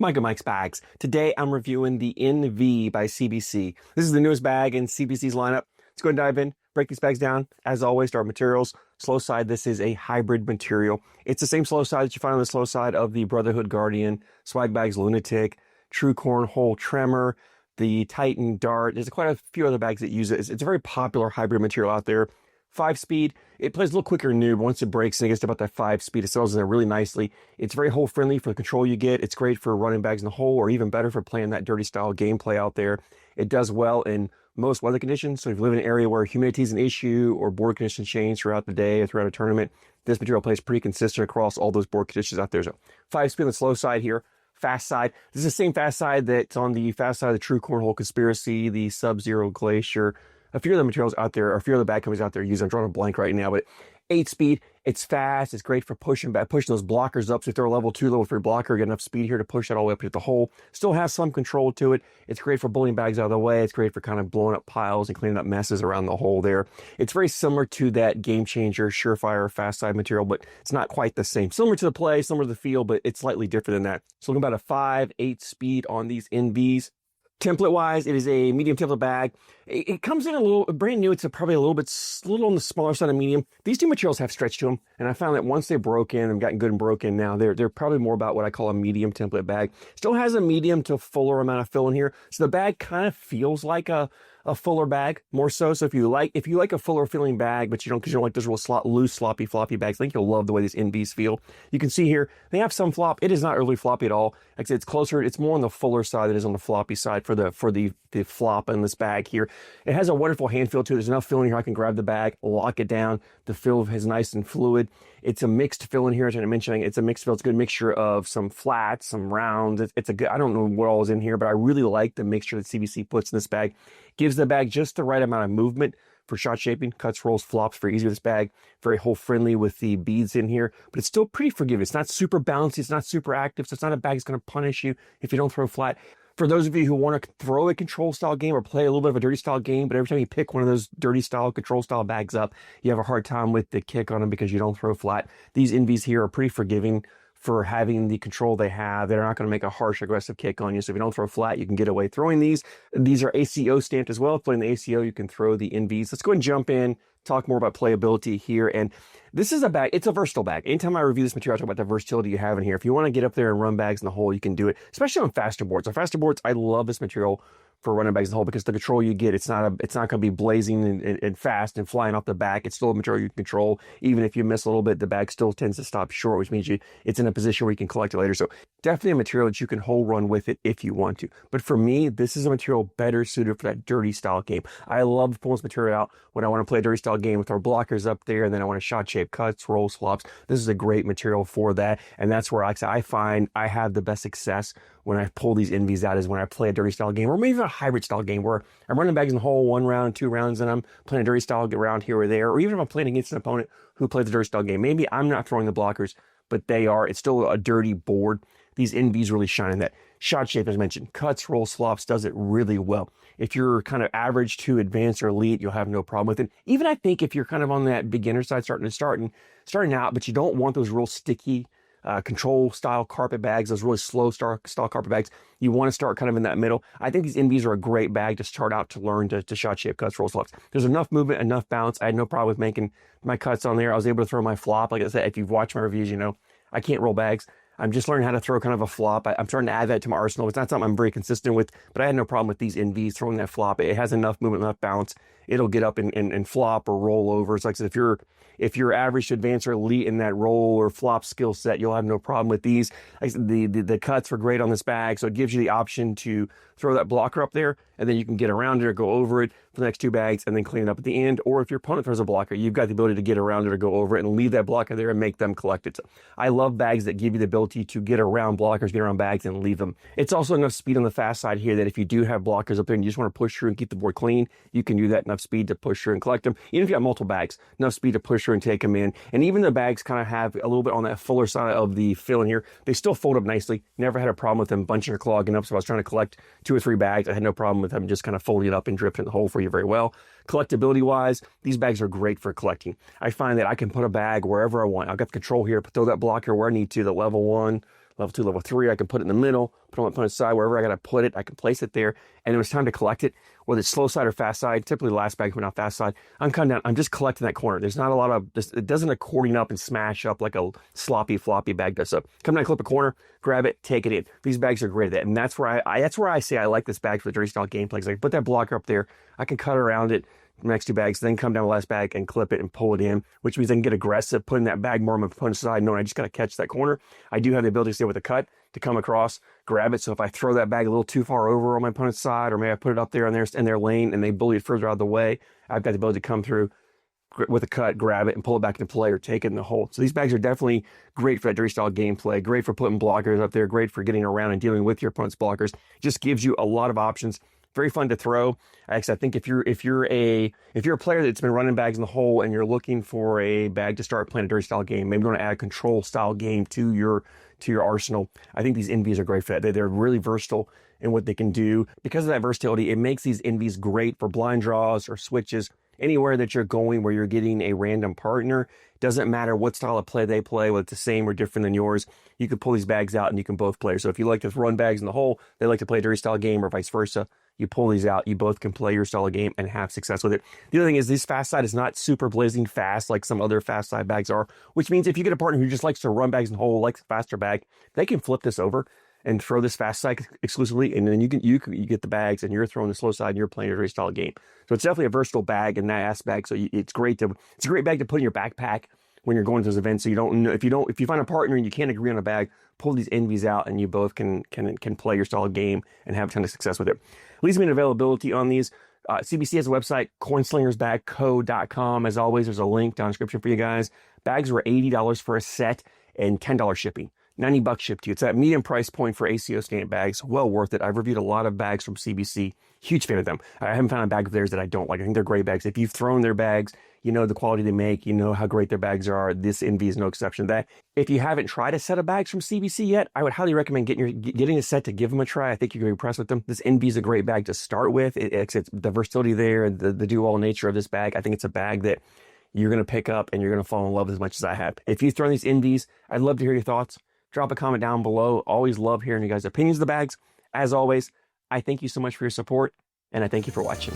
Mike and Mike's Bags. Today I'm reviewing the NV by CBC. This is the newest bag in CBC's lineup. Let's go and dive in, break these bags down. As always, to our materials. Slow side, this is a hybrid material. It's the same slow side that you find on the slow side of the Brotherhood Guardian, Swag Bags Lunatic, True Cornhole Tremor, the Titan Dart. There's quite a few other bags that use it. It's a very popular hybrid material out there. 5-speed, it plays a little quicker than new, but once it breaks and it gets to about that 5-speed, it settles in there really nicely. It's very hole friendly for the control you get. It's great for running bags in the hole, or even better for playing that dirty style gameplay out there. It does well in most weather conditions. So if you live in an area where humidity is an issue or board conditions change throughout the day or throughout a tournament, this material plays pretty consistent across all those board conditions out there. So 5-speed on the slow side here. Fast side, this is the same fast side that's on the fast side of the True Cornhole Conspiracy, the Sub-Zero Glacier. A few of the materials out there, or a few of the bag companies out there use. I'm drawing a blank right now, but 8-speed, it's fast. It's great for pushing back, pushing those blockers up. So if they're a level 2, level 3 blocker, get enough speed here to push that all the way up to the hole. Still has some control to it. It's great for pulling bags out of the way. It's great for kind of blowing up piles and cleaning up messes around the hole there. It's very similar to that Game Changer, Surefire, fast side material, but it's not quite the same. Similar to the play, similar to the feel, but it's slightly different than that. So looking about a 5-8 speed on these NVs. Template wise, it is a medium template bag. It comes in a little brand new. It's probably a little on the smaller side of medium. These two materials have stretch to them, and I found that once they broke in and gotten good and broken now, they're probably more about what I call a medium template bag. Still has a medium to fuller amount of fill in here, so the bag kind of feels like a fuller bag more so. So if you like a fuller filling bag, but you don't, because you don't like those real loose, sloppy, floppy bags, I think you'll love the way these NVs feel. You can see here, they have some flop. It is not really floppy at all. Like I said, it's closer, it's more on the fuller side than it is on the floppy side for the flop in this bag here. It has a wonderful hand feel to it. There's enough fill in here I can grab the bag, lock it down. The fill is nice and fluid. It's a mixed fill in here, as I mentioned. It's a mixed fill. It's a good mixture of some flats, some rounds. It's a good, I don't know what all is in here, but I really like the mixture that CBC puts in this bag. Gives the bag just the right amount of movement for shot shaping, cuts, rolls, flops, very easy with this bag. Very hole friendly with the beads in here, but it's still pretty forgiving. It's not super bouncy. It's not super active. So it's not a bag that's going to punish you if you don't throw flat. For those of you who want to throw a control style game or play a little bit of a dirty style game, but every time you pick one of those dirty style, control style bags up, you have a hard time with the kick on them because you don't throw flat. These NVs here are pretty forgiving for having the control they have. They're not going to make a harsh, aggressive kick on you. So if you don't throw flat, you can get away throwing these. These are ACO stamped as well. If playing the ACO, you can throw the NVs. Let's go ahead and jump in, talk more about playability here. And this is a bag, it's a versatile bag. Anytime I review this material, I talk about the versatility you have in here. If you want to get up there and run bags in the hole, you can do it, especially on faster boards. On faster boards, I love this material for running bags in the hole because the control you get, it's not going to be blazing and fast and flying off the back. It's still a material you can control. Even if you miss a little bit, the bag still tends to stop short, which means it's in a position where you can collect it later. So definitely a material that you can hole run with it if you want to. But for me, this is a material better suited for that dirty style game. I love pulling this material out when I want to play a dirty style game with our blockers up there, and then I want to shot shape cuts, rolls, flops. This is a great material for that. And that's where I find I have the best success when I pull these NVs out, is when I play a dirty style game, or maybe even a hybrid style game where I'm running bags in the hole 1 round, 2 rounds, and I'm playing a dirty style round here or there, or even if I'm playing against an opponent who plays the dirty style game. Maybe I'm not throwing the blockers, but they are. It's still a dirty board. These NVs really shine in that. Shot shape, as mentioned, cuts, rolls, flops, does it really well. If you're kind of average to advanced or elite, you'll have no problem with it. Even I think if you're kind of on that beginner side, starting out, but you don't want those real sticky control style carpet bags, those really slow style carpet bags, you want to start kind of in that middle. I think these NVs are a great bag to start out to learn to shot shape, cuts, rolls, flops. There's enough movement, enough bounce. I had no problem with making my cuts on there. I was able to throw my flop. Like I said, if you've watched my reviews, you know I can't roll bags. I'm just learning how to throw kind of a flop. I'm starting to add that to my arsenal. It's not something I'm very consistent with, but I had no problem with these NVs throwing that flop. It has enough movement, enough bounce. It'll get up and flop or roll over. It's like I said, if you're average to advanced or elite in that roll or flop skill set, you'll have no problem with these. Like I said, the cuts were great on this bag, so it gives you the option to throw that blocker up there, and then you can get around it or go over it for the next 2 bags and then clean it up at the end. Or if your opponent throws a blocker, you've got the ability to get around it or go over it and leave that blocker there and make them collect it. So I love bags that give you the ability to get around blockers, get around bags, and leave them. It's also enough speed on the fast side here that if you do have blockers up there and you just want to push through and keep the board clean, you can do that. Enough speed to push through and collect them. Even if you have multiple bags, enough speed to push through and take them in. And even the bags kind of have a little bit on that fuller side of the fill in here. They still fold up nicely. Never had a problem with them bunching or clogging up. So if I was trying to collect 2 or 3 bags, I had no problem with them just kind of folding it up and drifting the hole for you very well. Collectability wise, these bags are great for collecting. I find that I can put a bag wherever I want. I've got the control here, throw that blocker where I need to, the level 1, Level 2, level 3, I can put it in the middle, put it on my opponent's side, wherever I got to put it, I can place it there. And when it's time to collect it, whether it's slow side or fast side, typically the last bag coming out fast side, I'm coming down, I'm just collecting that corner. There's not a lot of, it doesn't accordion up and smash up like a sloppy, floppy bag does. So come down, clip a corner, grab it, take it in. These bags are great at that. And that's where that's where I say I like this bag for the dirty style gameplay. Because I can put that blocker up there, I can cut around it, next 2 bags, then come down the last bag and clip it and pull it in, which means I can get aggressive, putting that bag more on my opponent's side, knowing I just got to catch that corner. I do have the ability to stay with a cut, to come across, grab it. So if I throw that bag a little too far over on my opponent's side, or maybe I put it up there in their lane and they bully it further out of the way, I've got the ability to come through with a cut, grab it, and pull it back into play or take it in the hole. So these bags are definitely great for that dirty style gameplay, great for putting blockers up there, great for getting around and dealing with your opponent's blockers. Just gives you a lot of options. Very fun to throw. Actually, I think if you're a player that's been running bags in the hole and you're looking for a bag to start playing a dirty style game, maybe you want to add a control style game to your arsenal, I think these NVs are great for that. They're really versatile in what they can do. Because of that versatility, it makes these NVs great for blind draws or switches. Anywhere that you're going where you're getting a random partner, doesn't matter what style of play they play, whether it's the same or different than yours, you can pull these bags out and you can both play. So if you like to run bags in the hole, they like to play a dirty style game, or vice versa, you pull these out, you both can play your style of game and have success with it. The other thing is this fast side is not super blazing fast like some other fast side bags are, which means if you get a partner who just likes to run bags in the hole, likes a faster bag, they can flip this over and throw this fast side exclusively, and then you get the bags and you're throwing the slow side and you're playing a dirty style game. So it's definitely a versatile bag in that aspect. So it's a great bag to put in your backpack when you're going to those events. So you don't know if you find a partner and you can't agree on a bag, pull these NVs out and you both can play your style of game and have a ton of success with it. Leaves me in availability on these. CBC has a website, coinslingersbagco.com. As always, there's a link down in the description for you guys. Bags were $80 for a set and $10 shipping. $90 shipped to you. It's that medium price point for ACO standard bags. Well worth it. I've reviewed a lot of bags from CBC. Huge fan of them. I haven't found a bag of theirs that I don't like. I think they're great bags. If you've thrown their bags, you know the quality they make, you know how great their bags are. This NV is no exception to that. If you haven't tried a set of bags from CBC yet, I would highly recommend getting a set to give them a try. I think you're going to be impressed with them. This NV is a great bag to start with. It's the versatility there, the do-all nature of this bag. I think it's a bag that you're going to pick up and you're going to fall in love as much as I have. If you've thrown these NVs, I'd love to hear your thoughts. Drop a comment down below. Always love hearing you guys' opinions of the bags. As always, I thank you so much for your support, and I thank you for watching.